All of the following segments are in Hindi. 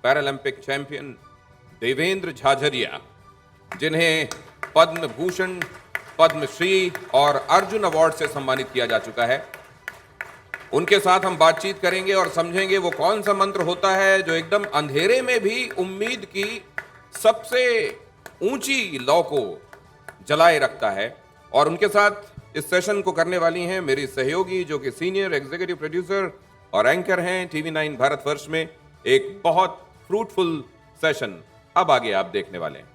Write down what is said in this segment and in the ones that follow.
पैरालंपिक चैंपियन देवेंद्र झाझरिया, जिन्हें पद्म भूषण, पद्मश्री और अर्जुन अवार्ड से सम्मानित किया जा चुका है, उनके साथ हम बातचीत करेंगे और समझेंगे वो कौन सा मंत्र होता है जो एकदम अंधेरे में भी उम्मीद की सबसे ऊंची लौ को जलाए रखता है। और उनके साथ इस सेशन को करने वाली हैं मेरी सहयोगी, जो कि सीनियर एग्जीक्यूटिव प्रोड्यूसर और एंकर हैं टीवी 9 भारतवर्ष में। एक बहुत फ्रूटफुल सेशन अब आगे आप देखने वाले हैं।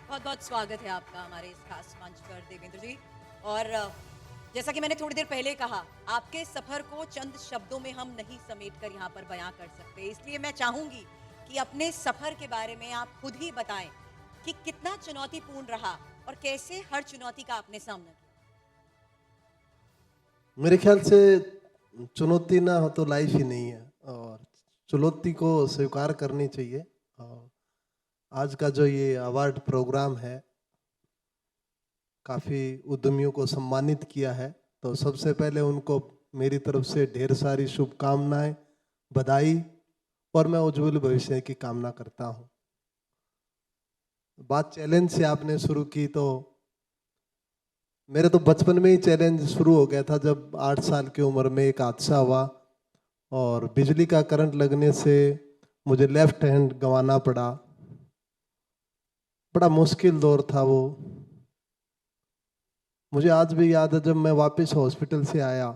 बहुत बहुत स्वागत है आपका हमारे इस खास मंच पर देवेंद्र जी। और जैसा कि मैंने थोड़ी देर पहले कहा, आपके सफर को चंद शब्दों में हम नहीं समेट कर यहाँ पर बयां कर सकते, इसलिए मैं चाहूंगी कि अपने सफर के बारे में आप खुद ही बताएं कि कितना चुनौतीपूर्ण रहा और कैसे हर चुनौती का आपने सामना किया। मेरे ख्याल से चुनौती ना हो तो लाइफ ही नहीं है, और चुनौती को स्वीकार करनी चाहिए। और आज का जो ये अवार्ड प्रोग्राम है, काफ़ी उद्यमियों को सम्मानित किया है, तो सबसे पहले उनको मेरी तरफ से ढेर सारी शुभकामनाएं, बधाई, और मैं उज्जवल भविष्य की कामना करता हूं। बात चैलेंज से आपने शुरू की, तो मेरे तो बचपन में ही चैलेंज शुरू हो गया था। जब 8 साल की उम्र में एक हादसा हुआ और बिजली का करंट लगने से मुझे लेफ्ट हैंड गंवाना पड़ा। बड़ा मुश्किल दौर था वो। मुझे आज भी याद है, जब मैं वापस हॉस्पिटल से आया,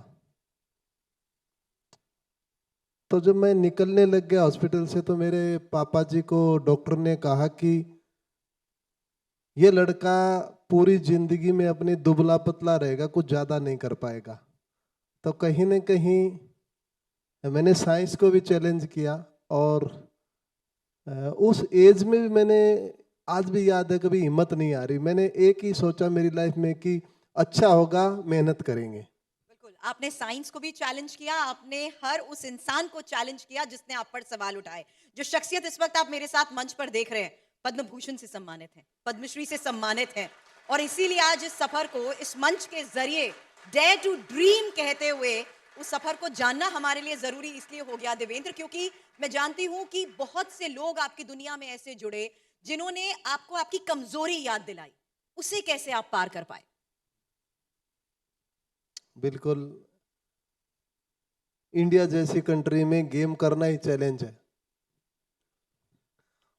तो जब मैं निकलने लग गया हॉस्पिटल से, तो मेरे पापा जी को डॉक्टर ने कहा कि ये लड़का पूरी जिंदगी में अपनी दुबला पतला रहेगा, कुछ ज़्यादा नहीं कर पाएगा। तो कहीं न कहीं मैंने साइंस को भी चैलेंज किया, और उस एज में भी मैंने, आज भी याद है, कभी हिम्मत नहीं आ रही। मैंने एक ही सोचा मेरी लाइफ में कि अच्छा होगा, मेहनत करेंगे। बिल्कुल, आपने साइंस को भी चैलेंज किया, आपने हर उस इंसान को चैलेंज किया जिसने आप पर सवाल उठाए। जो शख्सियत इस वक्त आप मेरे साथ मंच पर देख रहे हैं, पद्म भूषण से सम्मानित हैं, पद्मश्री से सम्मानित हैं, और इसीलिए आज इस सफर को इस मंच के जरिए डेयर टू ड्रीम कहते हुए उस सफर को जानना हमारे लिए जरूरी इसलिए हो गया देवेंद्र, क्योंकि मैं जानती हूं कि बहुत से लोग आपकी दुनिया में ऐसे जुड़े जिन्होंने आपको आपकी कमजोरी याद दिलाई। उसे कैसे आप पार कर पाए? बिल्कुल, इंडिया जैसी कंट्री में गेम करना ही चैलेंज है,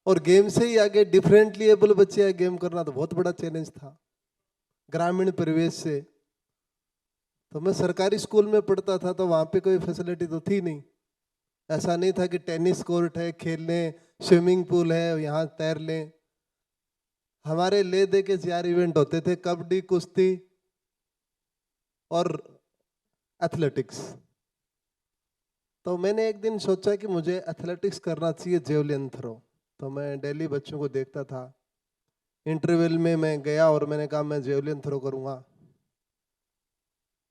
और गेम से ही आगे डिफरेंटली एबल बच्चे हैं, गेम करना तो बहुत बड़ा चैलेंज था। ग्रामीण परिवेश से, तो मैं सरकारी स्कूल में पढ़ता था, तो वहाँ पे कोई फैसिलिटी तो थी नहीं। ऐसा नहीं था कि टेनिस कोर्ट है, खेल लें, स्विमिंग पूल है, यहाँ तैर लें। हमारे ले दे के 4 इवेंट होते थे, कबड्डी, कुश्ती और एथलेटिक्स। तो मैंने एक दिन सोचा कि मुझे एथलेटिक्स करना चाहिए, जेवलिन थ्रो। तो मैं डेली बच्चों को देखता था। इंटरवल में मैं गया और मैंने कहा मैं जेवलिन थ्रो करूँगा,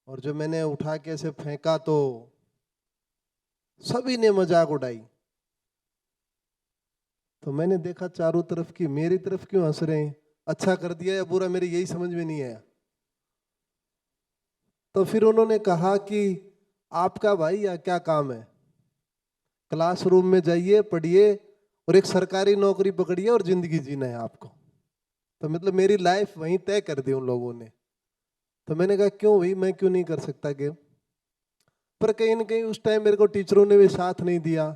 और जब मैंने उठा के ऐसे फेंका तो सभी ने मजाक उड़ाई। तो मैंने देखा चारों तरफ की, मेरी तरफ क्यों हंस रहे हैं, अच्छा कर दिया या बुरा, मेरी यही समझ में नहीं आया। तो फिर उन्होंने कहा कि आपका भाई या क्या काम है, क्लासरूम में जाइए, पढ़िए और एक सरकारी नौकरी पकड़िए और जिंदगी जीना है आपको। तो मतलब मेरी लाइफ वहीं तय कर दी उन लोगों ने। तो मैंने कहा क्यों भाई, मैं क्यों नहीं कर सकता गेम। पर कहीं ना कहीं उस टाइम मेरे को टीचरों ने भी साथ नहीं दिया।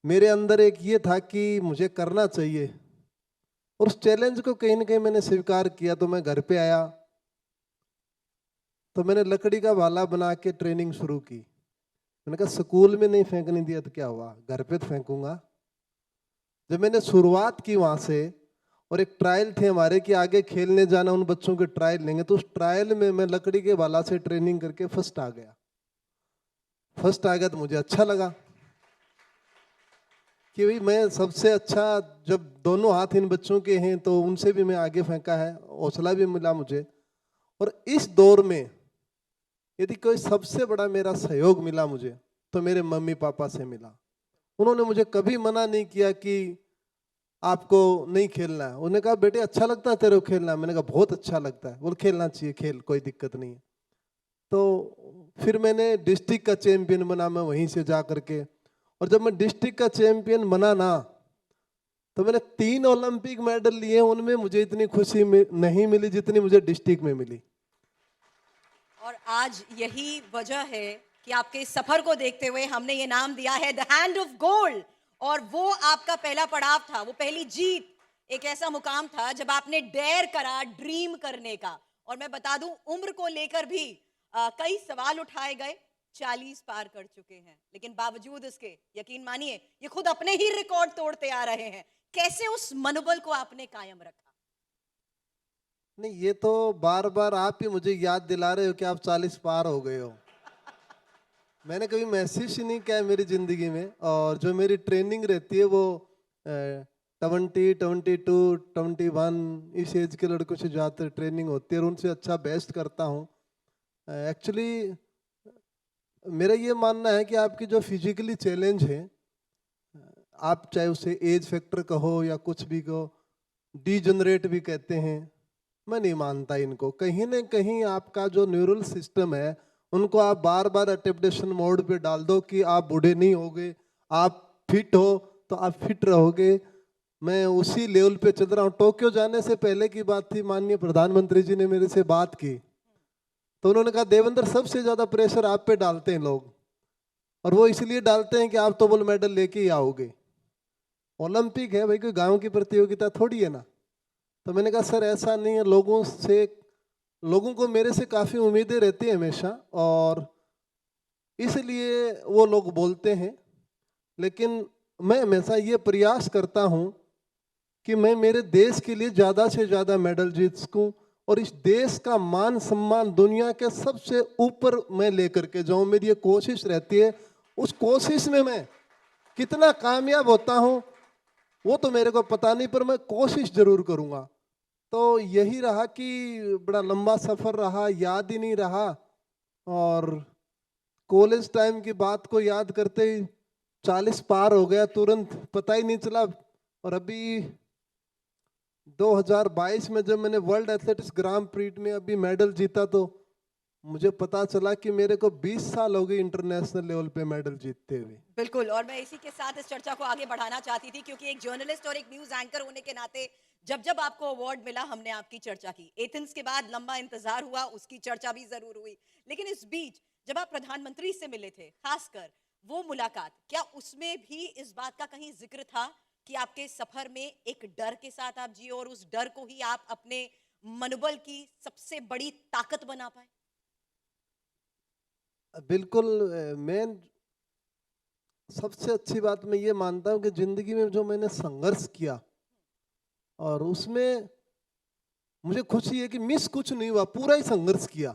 मेरे अंदर एक ये था कि मुझे करना चाहिए, और उस चैलेंज को कहीं ना कहीं मैंने स्वीकार किया। तो मैं घर पे आया, तो मैंने लकड़ी का भाला बना के ट्रेनिंग शुरू की। मैंने कहा स्कूल में नहीं फेंकने दिया तो क्या हुआ, घर पे तो फेंकूंगा। जब मैंने शुरुआत की वहां से, और एक ट्रायल थे हमारे कि आगे खेलने जाना, उन बच्चों के ट्रायल लेंगे, तो उस ट्रायल में मैं लकड़ी के भाला से ट्रेनिंग करके फर्स्ट आ गया। फर्स्ट आ गया तो मुझे अच्छा लगा कि भाई मैं सबसे अच्छा, जब दोनों हाथ इन बच्चों के हैं तो उनसे भी मैं आगे फेंका है, हौसला भी मिला मुझे। और इस दौर में यदि कोई सबसे बड़ा मेरा सहयोग मिला मुझे, तो मेरे मम्मी पापा से मिला। उन्होंने मुझे कभी मना नहीं किया कि आपको नहीं खेलना है। उन्होंने कहा बेटे अच्छा लगता है तेरे को खेलना? मैंने कहा बहुत अच्छा लगता है। बोल खेलना चाहिए, खेल, कोई दिक्कत नहीं है। तो फिर मैंने डिस्ट्रिक्ट का चैंपियन बना, मैं वहीं से जा करके। और जब मैं डिस्ट्रिक्ट का चैंपियन बना ना, तो मैंने 3 ओलंपिक मेडल लिए, उनमें मुझे इतनी खुशी नहीं मिली जितनी मुझे डिस्ट्रिक्ट में मिली। और आज यही वजह है कि आपके इस सफर को देखते हुए हमने ये नाम दिया है द हैंड ऑफ गोल्ड। और वो आपका पहला पड़ाव था, वो पहली जीत, एक ऐसा मुकाम था जब आपने डेयर करा ड्रीम करने का। और मैं बता दूं, उम्र को लेकर भी कई सवाल उठाए गए, 40 पार कर चुके हैं, लेकिन बावजूद इसके यकीन मानिए ये खुद अपने ही रिकॉर्ड तोड़ते आ रहे हैं। कैसे उस मनोबल को आपने कायम रखा? नहीं, ये तो बार बार आप ही मुझे याद दिला रहे हो कि आप 40 पार हो गए हो। मैंने कभी महसूस ही नहीं किया है मेरी जिंदगी में। और जो मेरी ट्रेनिंग रहती है वो 20, 22, 21 इस एज के लड़कों से ज़्यादातर ट्रेनिंग होती है और उनसे अच्छा बेस्ट करता हूँ। एक्चुअली मेरा ये मानना है कि आपकी जो फिजिकली चैलेंज है, आप चाहे उसे एज फैक्टर कहो या कुछ भी कहो, डीजनरेट भी कहते हैं, मैं नहीं मानता इनको। कहीं ना कहीं आपका जो न्यूरल सिस्टम है उनको आप बार बार अडेप्टेशन मोड पे डाल दो कि आप बूढ़े नहीं होगे, आप फिट हो तो आप फिट रहोगे। मैं उसी लेवल पे चल रहा हूँ। टोक्यो जाने से पहले की बात थी, माननीय प्रधानमंत्री जी ने मेरे से बात की तो उन्होंने कहा देवेंद्र सबसे ज़्यादा प्रेशर आप पे डालते हैं लोग, और वो इसलिए डालते हैं कि आप तो गोल्ड मेडल लेके ही आओगे। ओलंपिक है भाई, कोई गाँव की प्रतियोगिता थोड़ी है ना। तो मैंने कहा सर ऐसा नहीं है, लोगों को मेरे से काफ़ी उम्मीदें रहती है हमेशा, और इसलिए वो लोग बोलते हैं। लेकिन मैं हमेशा ये प्रयास करता हूँ कि मैं मेरे देश के लिए ज़्यादा से ज़्यादा मेडल जीत सकूँ और इस देश का मान सम्मान दुनिया के सबसे ऊपर मैं लेकर के जाऊँ। मेरी ये कोशिश रहती है। उस कोशिश में मैं कितना कामयाब होता हूँ वो तो मेरे को पता नहीं, पर मैं कोशिश जरूर करूँगा। तो यही रहा कि बड़ा लंबा सफ़र रहा, याद ही नहीं रहा। और कॉलेज टाइम की बात को याद करते ही 40 पार हो गया, तुरंत पता ही नहीं चला। और अभी 2022 में जब मैंने वर्ल्ड एथलेटिक्स ग्रां प्री में अभी मेडल जीता तो मुझे पता चला कि मेरे को 20 साल हो गए इंटरनेशनल लेवल पे मेडल जीतते हुए। बिल्कुल, और मैं इसी के साथ इस चर्चा को आगे बढ़ाना चाहती थी, क्योंकि एक जर्नलिस्ट और एक न्यूज एंकर होने के नाते जब जब आपको अवार्ड मिला हमने आपकी चर्चा की। एथेंस के बाद लंबा इंतजार हुआ, उसकी चर्चा भी जरूर हुई, लेकिन इस बीच जब आप प्रधानमंत्री से मिले थे, खासकर वो मुलाकात, क्या उसमें भी इस बात का कहीं जिक्र था कि आपके सफर में एक डर के साथ आप जिए और उस डर को ही आप अपने मनोबल की सबसे बड़ी ताकत बना पाए? बिल्कुल। मैं सबसे अच्छी बात मैं ये मानता हूँ कि जिंदगी में जो मैंने संघर्ष किया और उसमें मुझे खुशी है कि मिस कुछ नहीं हुआ, पूरा ही संघर्ष किया।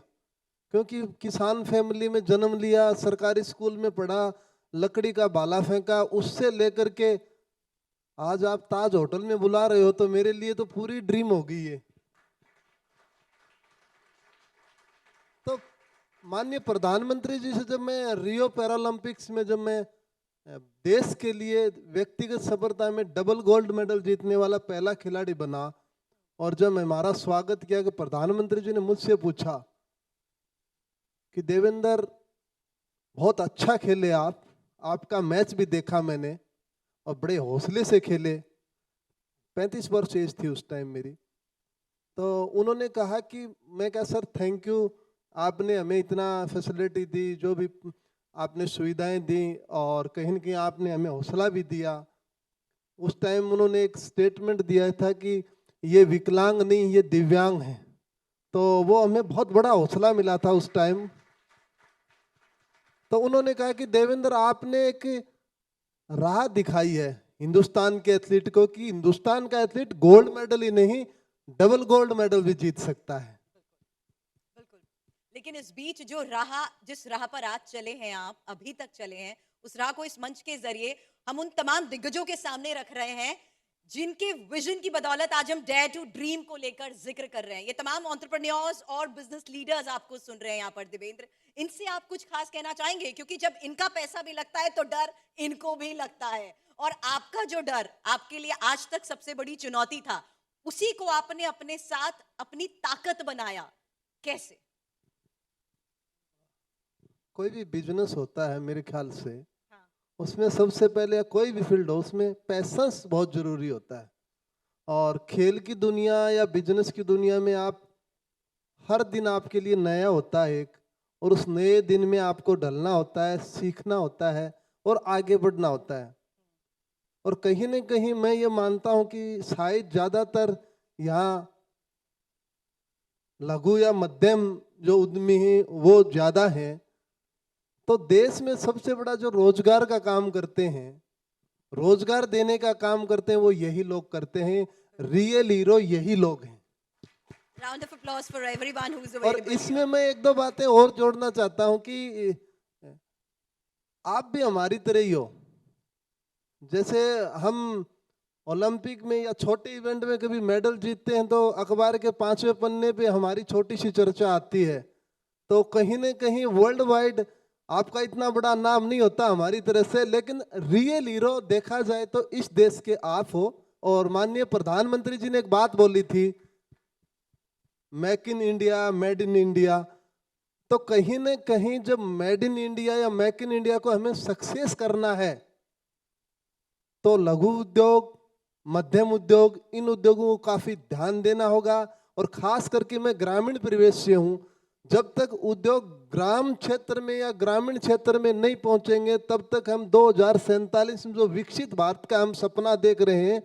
क्योंकि किसान फैमिली में जन्म लिया, सरकारी स्कूल में पढ़ा, लकड़ी का भाला फेंका, उससे लेकर के आज आप ताज होटल में बुला रहे हो तो मेरे लिए तो पूरी ड्रीम हो गई है। तो माननीय प्रधानमंत्री जी से जब मैं रियो पैरालंपिक्स में जब मैं देश के लिए व्यक्तिगत सफलता में डबल गोल्ड मेडल जीतने वाला पहला खिलाड़ी बना, और जब हमारा स्वागत किया कि प्रधानमंत्री जी ने मुझसे पूछा कि देवेंद्र बहुत अच्छा खेले आप, आपका मैच भी देखा मैंने और बड़े हौसले से खेले। 35 वर्ष एज थी उस टाइम मेरी। तो उन्होंने कहा कि मैं कहा सर थैंक यू, आपने हमें इतना फैसिलिटी दी, जो भी आपने सुविधाएं दी, और कहीं न कहीं आपने हमें हौसला भी दिया। उस टाइम उन्होंने एक स्टेटमेंट दिया था कि ये विकलांग नहीं, ये दिव्यांग है। तो वो हमें बहुत बड़ा हौसला मिला था उस टाइम। तो उन्होंने कहा कि देवेंद्र आपने एक राह दिखाई है हिंदुस्तान के एथलीट को कि हिंदुस्तान का एथलीट गोल्ड मेडल ही नहीं डबल गोल्ड मेडल भी जीत सकता है। बिल्कुल। लेकिन इस बीच जिस राह पर आज चले हैं आप, अभी तक चले हैं, उस राह को इस मंच के जरिए हम उन तमाम दिग्गजों के सामने रख रहे हैं जिनके विजन की बदौलत आज हम डेयर टू ड्रीम को लेकर जिक्र कर रहे हैं। ये तमाम एंटरप्रेन्योर्स और बिजनेस लीडर्स आपको सुन रहे हैं यहाँ पर। देवेंद्र, इनसे आप कुछ खास कहना चाहेंगे? क्योंकि जब इनका पैसा भी लगता है तो डर इनको भी लगता है, और आपका जो डर आपके लिए आज तक सबसे बड़ी चुनौती था, उसी को आपने अपने साथ अपनी ताकत बनाया। कैसे? कोई भी बिजनेस होता है मेरे ख्याल से, हाँ। उसमें सबसे पहले या कोई भी फील्ड हो उसमें पैसेंस बहुत जरूरी होता है। और खेल की दुनिया या बिजनेस की दुनिया में आप हर दिन आपके लिए नया होता है एक, और उस नए दिन में आपको ढलना होता है, सीखना होता है और आगे बढ़ना होता है। और कहीं न कहीं मैं ये मानता हूँ कि शायद ज़्यादातर यहाँ लघु या मध्यम जो उद्यमी हैं वो ज़्यादा हैं। तो देश में सबसे बड़ा जो रोजगार का काम करते हैं, रोजगार देने का काम करते हैं, वो यही लोग करते हैं। रियल हीरो यही लोग हैं। Round of applause for everyone who's और available इसमें here. मैं एक दो बातें और जोड़ना चाहता हूं कि आप भी हमारी तरह ही हो। जैसे हम ओलंपिक में या छोटे इवेंट में कभी मेडल जीतते हैं तो अखबार के 5वें पन्ने पे हमारी छोटी सी चर्चा आती है। तो कहीं न कहीं वर्ल्ड वाइड आपका इतना बड़ा नाम नहीं होता हमारी तरह से, लेकिन रियल हीरो देखा जाए तो इस देश के आप हो। और माननीय प्रधानमंत्री जी ने एक बात बोली थी, make in India, made in India. तो कहीं न कहीं जब मेड इन इंडिया या मेक इन इंडिया को हमें सक्सेस करना है तो लघु उद्योग, मध्यम उद्योग, इन उद्योगों को काफी ध्यान देना होगा। और खास करके मैं ग्रामीण परिवेश से हूं, जब तक उद्योग ग्राम क्षेत्र में या ग्रामीण क्षेत्र में नहीं पहुंचेंगे तब तक हम 2047 में जो विकसित भारत का हम सपना देख रहे हैं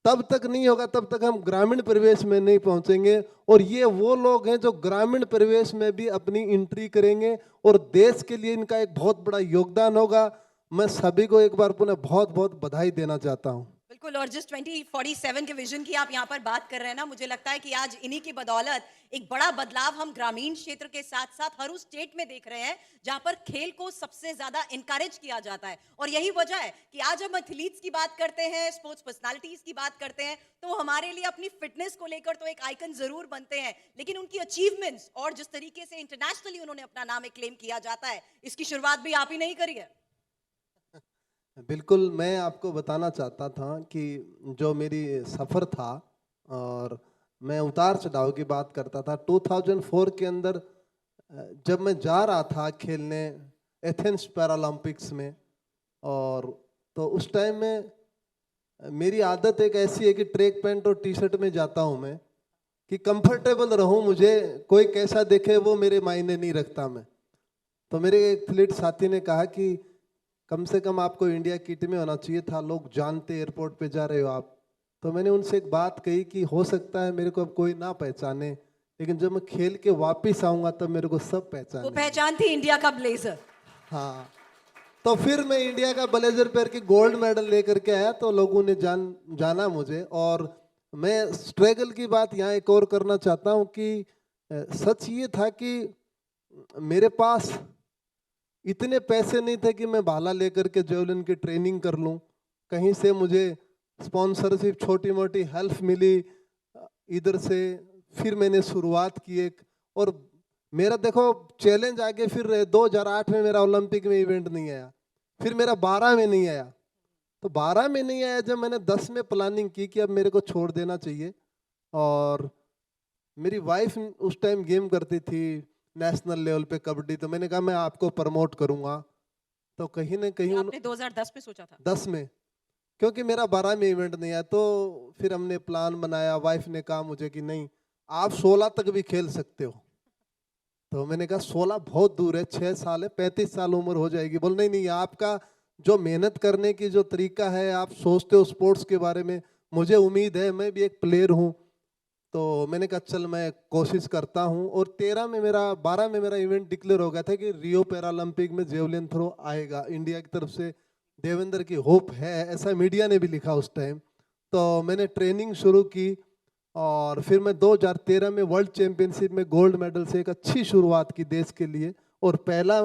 तब तक नहीं होगा, तब तक हम ग्रामीण परिवेश में नहीं पहुंचेंगे। और ये वो लोग हैं जो ग्रामीण परिवेश में भी अपनी एंट्री करेंगे और देश के लिए इनका एक बहुत बड़ा योगदान होगा। मैं सभी को एक बार पुनः बहुत बहुत बधाई देना चाहता हूं। बिल्कुल। और जिस 2047 के विजन की आप यहाँ पर बात कर रहे हैं ना, मुझे लगता है कि आज इन्हीं की बदौलत एक बड़ा बदलाव हम ग्रामीण क्षेत्र के साथ साथ हर उस स्टेट में देख रहे हैं जहां पर खेल को सबसे ज्यादा इनकरेज किया जाता है। और यही वजह है कि आज हम एथलीट्स की बात करते हैं, स्पोर्ट्स पर्सनालिटीज की बात करते हैं, तो वो हमारे लिए अपनी फिटनेस को लेकर तो एक आइकन जरूर बनते हैं, लेकिन उनकी अचीवमेंट्स और जिस तरीके से इंटरनेशनली उन्होंने अपना नाम एक क्लेम किया जाता है, इसकी शुरुआत भी आप ही नहीं करी है। बिल्कुल, मैं आपको बताना चाहता था कि जो मेरी सफ़र था और मैं उतार चढ़ाव की बात करता था 2004 के अंदर, जब मैं जा रहा था खेलने एथेंस पैरालंपिक्स में, और तो उस टाइम में मेरी आदत एक ऐसी है कि ट्रैक पैंट और टी शर्ट में जाता हूँ मैं, कि कंफर्टेबल रहूँ, मुझे कोई कैसा देखे वो मेरे मायने नहीं रखता मैं। तो मेरे एक एथलीट साथी ने कहा कि कम से कम आपको इंडिया किट में होना चाहिए था, लोग जानते एयरपोर्ट पे जा रहे हो आप। तो मैंने उनसे एक बात कही कि हो सकता है मेरे को अब कोई ना पहचाने, लेकिन जब मैं खेल के वापस आऊंगा तब मेरे को सब वो पहचाने। पहचान थी इंडिया का ब्लेजर। हाँ, तो फिर मैं इंडिया का ब्लेजर पहन के गोल्ड मेडल लेकर के आया तो लोगों ने जाना मुझे। और मैं स्ट्रगल की बात यहाँ एक और करना चाहता हूँ कि सच ये था कि मेरे पास इतने पैसे नहीं थे कि मैं भाला लेकर के जेवलिन की ट्रेनिंग कर लूं। कहीं से मुझे स्पॉन्सरशिप, छोटी मोटी हेल्प मिली इधर से, फिर मैंने शुरुआत की एक। और मेरा देखो चैलेंज आगे फिर 2008 में मेरा ओलंपिक में इवेंट नहीं आया, फिर मेरा 12 में नहीं आया। तो 12 में नहीं आया, जब मैंने 10 में प्लानिंग की कि अब मेरे को छोड़ देना चाहिए। और मेरी वाइफ उस टाइम गेम करती थी नेशनल लेवल पे कबड्डी, तो मैंने कहा मैं आपको प्रमोट करूंगा। तो कहीं ना कहीं आपने 2010 में सोचा था? 10 में, क्योंकि मेरा 12 में इवेंट नहीं आया, तो फिर हमने प्लान बनाया। वाइफ ने कहा मुझे कि नहीं, आप 16 तक भी खेल सकते हो। तो मैंने कहा 16 बहुत दूर है, 6 साल है, 35 साल उम्र हो जाएगी। बोल नहीं नहीं, आपका जो मेहनत करने की जो तरीका है, आप सोचते हो स्पोर्ट्स के बारे में, मुझे उम्मीद है, मैं भी एक प्लेयर हूँ। तो मैंने कहा चल मैं कोशिश करता हूँ। और 12 में मेरा इवेंट डिक्लेयर हो गया था कि रियो पैरालंपिक में जेवलिन थ्रो आएगा इंडिया की तरफ से, देवेंद्र की होप है, ऐसा मीडिया ने भी लिखा उस टाइम। तो मैंने ट्रेनिंग शुरू की और फिर मैं 2013 में वर्ल्ड चैंपियनशिप में गोल्ड मेडल से एक अच्छी शुरुआत की देश के लिए, और पहला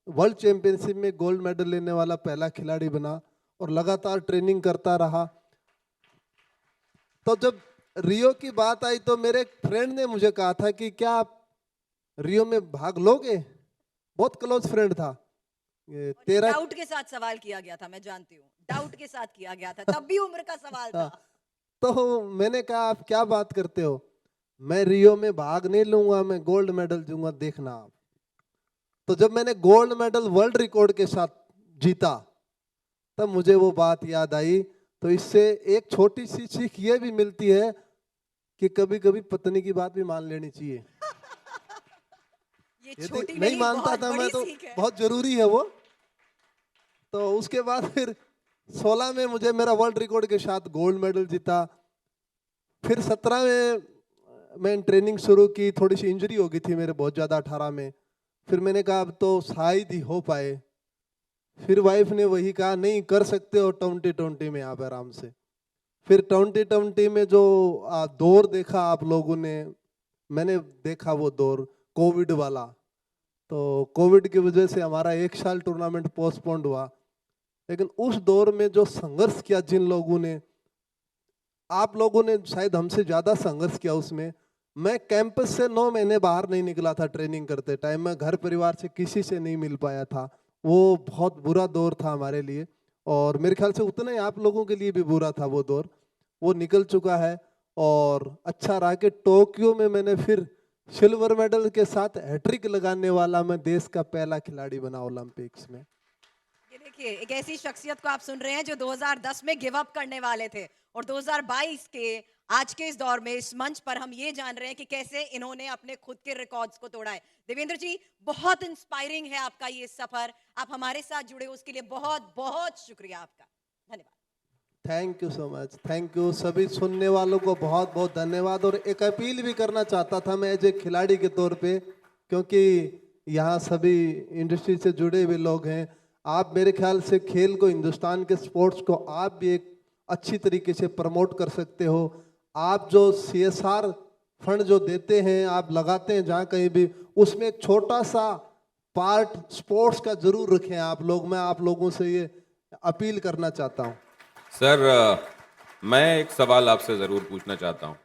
वर्ल्ड चैंपियनशिप में गोल्ड मेडल लेने वाला पहला खिलाड़ी बना, और लगातार ट्रेनिंग करता रहा। तो जब रियो की बात आई तो मेरे एक फ्रेंड ने मुझे कहा था कि क्या आप रियो में भाग लोगे, बहुत क्लोज फ्रेंड था। तेरा डाउट के साथ सवाल किया गया था, मैं जानती हूँ, डाउट के साथ किया गया था, तब भी उम्र का सवाल था। तो मैंने कहा आप क्या बात करते हो, मैं रियो में भाग नहीं लूंगा, मैं गोल्ड मेडल दूंगा, देखना आप। तो जब मैंने गोल्ड मेडल वर्ल्ड रिकॉर्ड के साथ जीता तब मुझे वो बात याद आई। तो इससे एक छोटी सी सीख ये भी मिलती है कि कभी कभी पत्नी की बात भी मान लेनी चाहिए। ये यदि छोटी नहीं मानता बहुत था मैं बड़ी तो सीख है। बहुत जरूरी है वो। तो उसके बाद फिर 16 में मुझे मेरा वर्ल्ड रिकॉर्ड के साथ गोल्ड मेडल जीता। फिर 17 में मैं ट्रेनिंग शुरू की, थोड़ी सी इंजरी हो गई थी मेरे बहुत ज़्यादा 18 में। फिर मैंने कहा अब तो शायद ही हो पाए। फिर वाइफ ने वही कहा नहीं कर सकते हो 2020 में आप आराम से। फिर 2020 में जो दौर देखा आप लोगों ने, मैंने देखा वो दौर कोविड वाला। तो कोविड की वजह से हमारा 1 साल टूर्नामेंट पोस्टपोन्ड हुआ। लेकिन उस दौर में जो संघर्ष किया जिन लोगों ने, आप लोगों ने शायद हमसे ज़्यादा संघर्ष किया उसमें। मैं कैंपस से 9 महीने बाहर नहीं निकला था ट्रेनिंग करते टाइम। मैं घर परिवार से किसी से नहीं मिल पाया था। वो बहुत बुरा दौर था हमारे लिए, और मेरे ख्याल से उतना ही आप लोगों के लिए भी बुरा था वो दौर। वो निकल चुका है और अच्छा रहा कि टोक्यो में मैंने फिर सिल्वर मेडल के साथ हैट्रिक लगाने वाला मैं देश का पहला खिलाड़ी बना ओलंपिक्स में। ये देखिए एक ऐसी शख्सियत को आप सुन रहे हैं जो 2010 में गिव अप करने वाले थे, और 2022 के आज के इस दौर में इस मंच पर हम ये जान रहे हैं कि कैसे इन्होंने अपने खुद के रिकॉर्ड्स को तोड़ा है। देवेंद्र जी, बहुत इंस्पायरिंग है आपका ये सफर। आप हमारे साथ जुड़े उसके लिए बहुत बहुत शुक्रिया आपका। धन्यवाद। Thank you so much, thank you. सभी सुनने वालों को बहुत बहुत धन्यवाद। और एक अपील भी करना चाहता था मैं एज ए खिलाड़ी के तौर पे, क्योंकि यहाँ सभी इंडस्ट्री से जुड़े हुए लोग हैं। आप मेरे ख्याल से खेल को, हिंदुस्तान के स्पोर्ट्स को आप भी एक अच्छी तरीके से प्रमोट कर सकते हो। आप जो CSR फंड जो देते हैं, आप लगाते हैं जहाँ कहीं भी, उसमें एक छोटा सा पार्ट स्पोर्ट्स का जरूर रखें आप लोग। मैं आप लोगों से ये अपील करना चाहता हूँ। सर, मैं एक सवाल आपसे ज़रूर पूछना चाहता हूँ।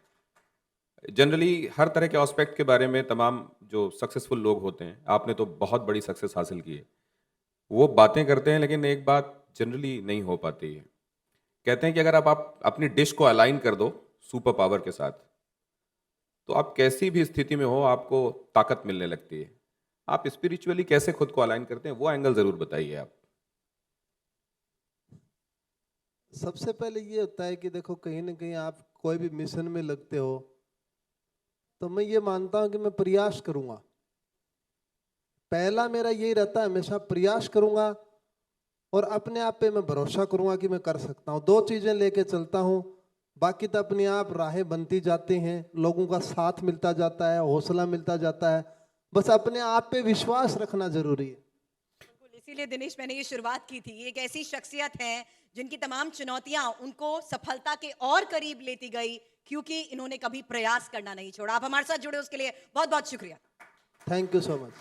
जनरली हर तरह के एस्पेक्ट के बारे में तमाम जो सक्सेसफुल लोग होते हैं, आपने तो बहुत बड़ी सक्सेस हासिल की है, वो बातें करते हैं लेकिन एक बात जनरली नहीं हो पाती है। कहते हैं कि अगर आप अपनी डिश को अलाइन कर दो सुपर पावर के साथ, तो आप कैसी भी स्थिति में हो आपको ताकत मिलने लगती है। आप स्पिरिचुअली कैसे खुद को अलाइन करते हैं, वो एंगल ज़रूर बताइए आप। सबसे पहले ये होता है कि देखो, कहीं ना कहीं आप कोई भी मिशन में लगते हो तो मैं ये मानता हूं कि मैं प्रयास करूंगा। पहला मेरा यही रहता है, हमेशा प्रयास करूंगा और अपने आप पे मैं भरोसा करूंगा कि मैं कर सकता हूं। 2 चीजें लेके चलता हूं, बाकी तो अपने आप राहें बनती जाती हैं, लोगों का साथ मिलता जाता है, हौसला मिलता जाता है। बस अपने आप पे विश्वास रखना जरूरी है। बिल्कुल, इसीलिए दिनेश मैंने ये शुरुआत की थी। ये एक ऐसी शख्सियत है जिनकी तमाम चुनौतियां उनको सफलता के और करीब लेती गई, क्योंकि इन्होंने कभी प्रयास करना नहीं छोड़ा। आप हमारे साथ जुड़े उसके लिए बहुत बहुत शुक्रिया। Thank you so much.